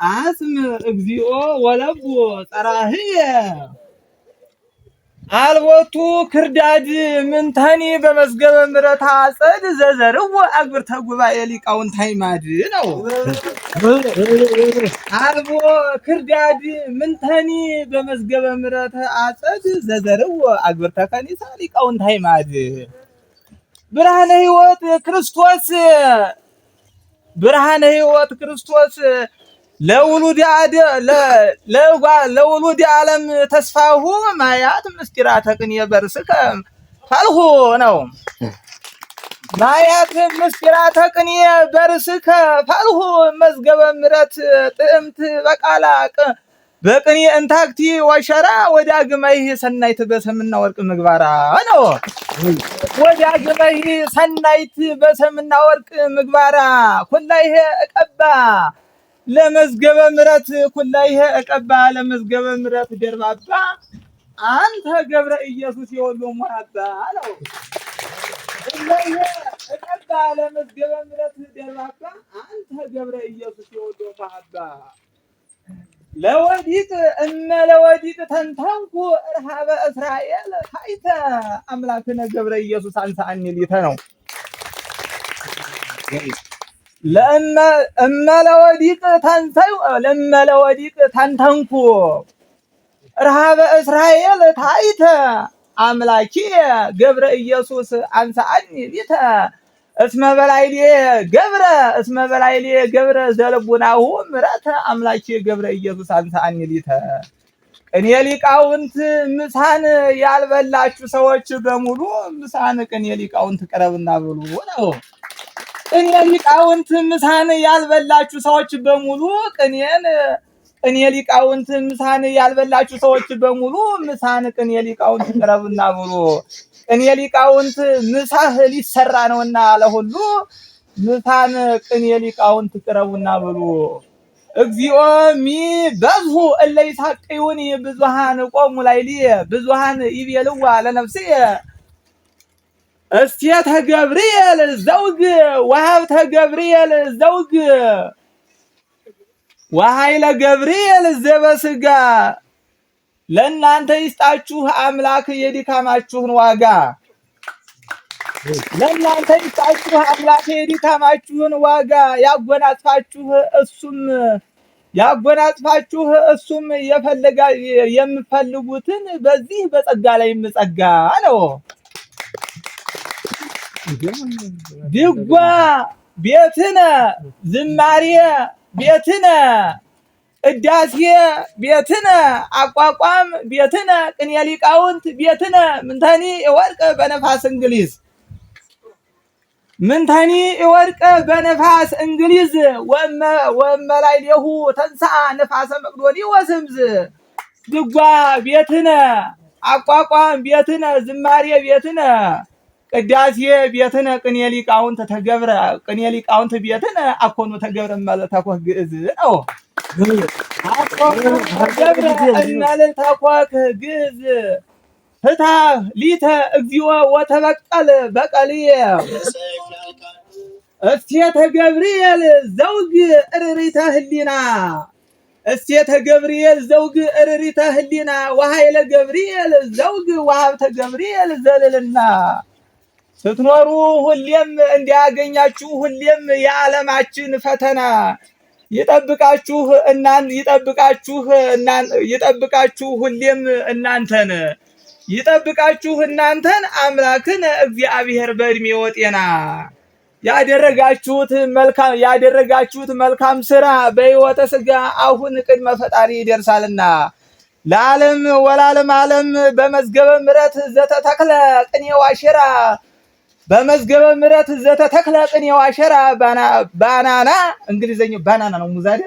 አስም እግዚኦ ወለቡ ጸራህየ አልቦቱ ክርዳድ ምንተኒ በመዝገበ ምሕረት አጸድ ዘዘርው አግብርተ ጉባኤ ሊቃውንት ሃይማድ ነው። አልቦ ክርዳድ ምንተኒ በመዝገበ ምሕረት አጸድ ዘዘርው አግብርተ ከኒሳ ሊቃውንት ሃይማድ ብርሃነ ሕይወት ክርስቶስ ብርሃነ ሕይወት ክርስቶስ ለውሉድ ዓለም ተስፋሁ ማያት ምስጢራተ ቅንየ በርስከ ፈልሁ ነው። ማያት ምስጢራተ ቅንየ በርስከ ፈልሁ መዝገበ ምሕረት ጥዕምት በቃላ በቅኔ እንታክቲ ወሸራ ወዳግመይ ሰናይት በሰምና ወርቅ ምግባራ ነው። ወዳግመይ ሰናይት በሰምና ወርቅ ምግባራ ኩላይሄ እቀባ ለመዝገበ ምሕረት ኩላይሄ እቀባ ለመዝገበ ምሕረት ደርባባ አንተ ገብረ ኢየሱስ የወሎ ሞራባ ነው። ኩላይሄ እቀባ ለመዝገበ ምሕረት ደርባባ አንተ ገብረ ኢየሱስ የወሎ ሞራባ ለወዲቅ ለወዲቅ ተንተንኩ እርሃበ እስራኤል ታይተ አምላክነ ገብረ ኢየሱስ አንሳኒ ሊተ ነው። ለወዲቅ ተንተንኩ እርሃበ እስራኤል ታይተ አምላኪ ገብረ ኢየሱስ አንሳኒ ሊተ እስመ በላይሌ ገብረ ዘልቡናሁ ምሕረተ አምላኪ ገብረ ኢየሱስ አንሳኒ ሊተ ቅኔ ሊቃውንት ምሳን ያልበላችሁ ሰዎች በሙሉ ምሳን ቅኔ ሊቃውንት ቅረብና ብሉ ነው። ቅኔ ሊቃውንት ምሳን ያልበላችሁ ሰዎች በሙሉ ቅኔ ሊቃውንት ምሳን ያልበላችሁ ሰዎች በሙሉ ምሳን ቅኔ ሊቃውንት ቅረብና ብሉ ቅኔ ሊቃውንት ምሳህ ሊሰራ ነውና ለሁሉ ምሳን ቅኔ ሊቃውንት ቅረቡና ብሉ። እግዚኦ ሚ በዝሁ እለ ይሳቅዩኒ ብዙሃን ቆሙ ላይሊ ብዙሃን ይቤልዋ ለነፍስየ እስቴተ ገብርኤል ዘውግ ወሀብተ ገብርኤል ዘውግ ወኃይለ ገብርኤል ዘበስጋ ለእናንተ ይስጣችሁ አምላክ የድካማችሁን ዋጋ ለእናንተ ይስጣችሁ አምላክ የድካማችሁን ዋጋ ያጎናጽፋችሁ እሱም የምፈልጉትን በዚህ በጸጋ ላይ ምጸጋ ነው። ድጓ ቤትነ ዝማሬ ቤትነ ቅዳሴ ቤትነ አቋቋም ቤትነ ቅኔ ሊቃውንት ቤትነ ምንተኒ ወርቅ በነፋስ እንግሊዝ ምንተኒ ወርቅ በነፋስ እንግሊዝ ወመላይሌሁ ተንሥአ ነፋሰ መቅዶኒ ወስምዝ ድጓ ቤትነ አቋቋም ቤትነ ዝማሬ ቤትነ ቅዳሴ ቤትነ ቅኔ ሊቃውንት ተገብረ ቅኔ ሊቃውንት ቤትነ አኮኑ ተገብረ ማለት ተኮህ ግዕዝ ነው። አኮኑ ተገብረ እነል ተኮህ ግዕዝ ፍታ ሊተ እግዚኦ ወተበቀል በቀልየ እስቴተ ገብርኤል ዘውግ እርሪተ ህሊና እስቴተ ገብርኤል ዘውግ እርሪተ ህሊና ወኃይለ ገብርኤል ዘውግ ወሀብተ ገብርኤል ዘልልና ስትኖሩ ሁሌም እንዲያገኛችሁ ሁሌም የዓለማችን ፈተና ይጠብቃችሁ ሁሌም እናንተን ይጠብቃችሁ እናንተን አምላክን እግዚአብሔር በእድሜ ወጤና ያደረጋችሁት መልካም ስራ በሕይወተ ሥጋ አሁን ቅድመ ፈጣሪ ይደርሳልና ለዓለም ወላለም ዓለም በመዝገበ ምሕረት ዘተተክለ ቅኔው አሸራ በመዝገበ ምሕረት ዘተተክለ ቅኔው አሸራ ባናና እንግሊዘኛው ባናና ነው ሙዛደ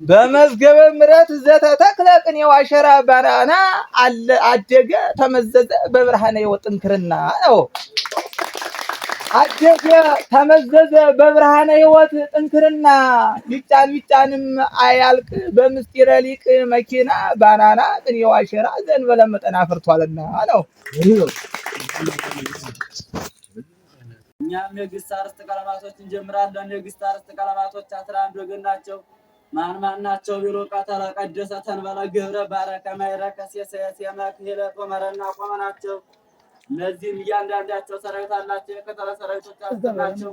በመዝገበ ምሕረት ዘተተክለ ቅኔው አሸራ ባናና አደገ ተመዘዘ በብርሃነ ሕይወት ጥንክርና ነው። አደገ ተመዘዘ በብርሃነ ሕይወት ጥንክርና ቢጫንም አያልቅ በምስጢረ ሊቅ መኪና ባናና ቅኔው አሸራ ዘንበለ መጠን አፍርቷልና ነው። እኛም የግስ አርዕስተ ቀለማቶች እንጀምራለን። የግስ አርዕስተ ቀለማቶች 11 ወገን ናቸው። ማን ናቸው ቢሉ ቀተለ ቀደሰ ተንበለ ገብረ ባረከ ማይረከ የሰየመ ክህለ ቆመረና ቆመ ናቸው። እነዚህም እያንዳንዳቸው ሰራዊት አላቸው። የቀተለ ሰራዊቶች ናቸው።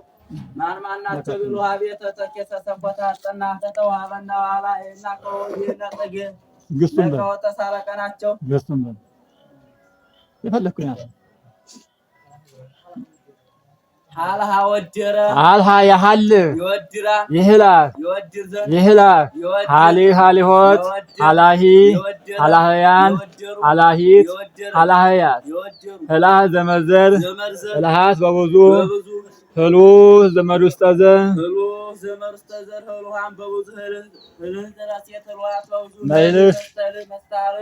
ማን ናቸው ቢሉ ሀቤተ ተከሰ ሰቦታ አጠና ተተዋበና ዋላ እና ቆየነጠገ ለቀወተ ሳለቀ ናቸው። ገስቱም የፈለኩኝ ሀልሃ ወደረ አልሃ ያህል ይወድራ ይህላ ይወድር ዘንድ ይህላ ሃሊ ሃሊሆት ሃላሂ ሃላህያን ሃላሂት ሃላህያት ህላህ ዘመዘር ህላሃት በብዙ ህሉ ዘመድ ውስጥ ዘ ህሉ ዘመድ ውስጥ ዘ ህሉሃን በብዙ ህልን ዘራስ የተሏት በብዙ መልህ መስታል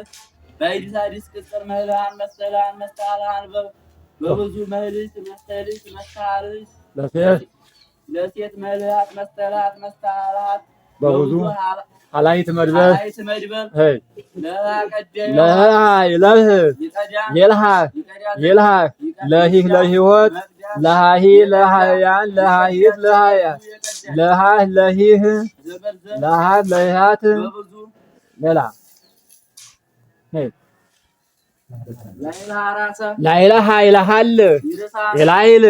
ባይዲሳዲስ ቅጽር መልሃን መስተላን መስታላን በብዙ መልህት መስተልት መስታልት ለሴት መልሃት መስተላት መስታላት በብዙ ሃላይት መድበር ሄይ ለህ ይልሃ ለሂህ ለህይወት ለሃሂ ለሃያን ለሃይት ለሃያት ለሃህ ለሂህ ለሃት ለሃት ሌላ ሄይ ላይላሃ ይላሃል ይላይል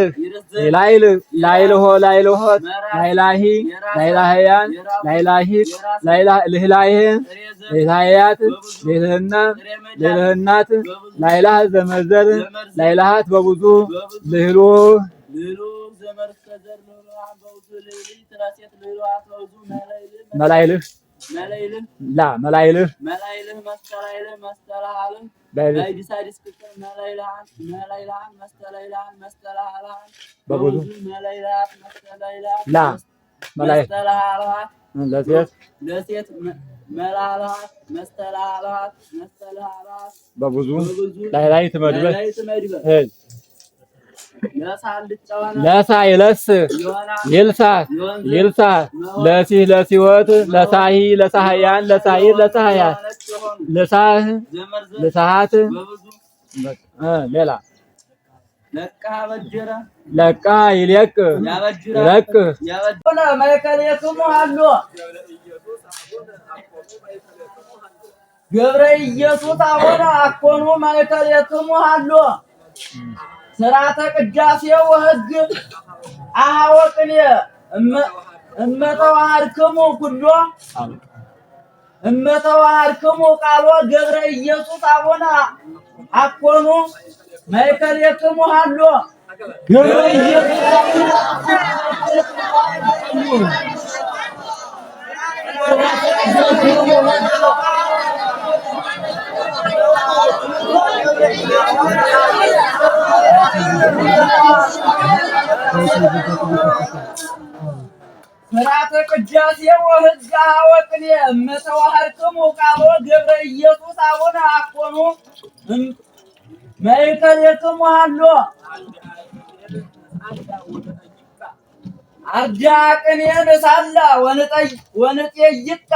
ይላይል ላይልሆ ላይልሆት ላይላሂ ላይላህያን ላይላሂት ላይላህ ላይላህያት ሌልህና ሌልህናት ላይላህ ዘመዘር ላይላሃት በብዙ ልህሎ መላይልህ ላ መላይልህ መስተላልህ ባይዲሳዲስ ቅጽር መላይላን መስተላልሃን በብዙ መላይላት ላ መስተላልሃት ለሴት መላልሃት መስተላልሃት በብዙ ላይ ትመድበህ ለሳ ይለስ ይልሳ ይልሳ ለሲህ ለሲወት ለሳሂ ለሳህያን ለሳይት ለሳህያት ለሳህ ለሳሃት ሌላ ለቃ ይልቅ ይለቅ ያበጅራ ማይከለየቱም አሉ ገብረ ኢየሱስ አወራ አኮኑ ማይከለየቱም አሉ ስራተ ቅዳሴው ህግ አወቅን እመተዋሃድክሙ ኩሎ እመተዋሃድክሙ ቃሎ ገብረ ኢየሱስ አወና አኮኑ ማይከለየቱም አሉ ገብረ ኢየሱስ ስራተ ቅዳሴው ህግ አወቅን እመተዋሃድክሙ ቃሎ ገብረ ኢየሱስ አቡነ አኮኑ ማይከለየቱም አሉ አርዳቅን የነሳላ ወንጠይቃ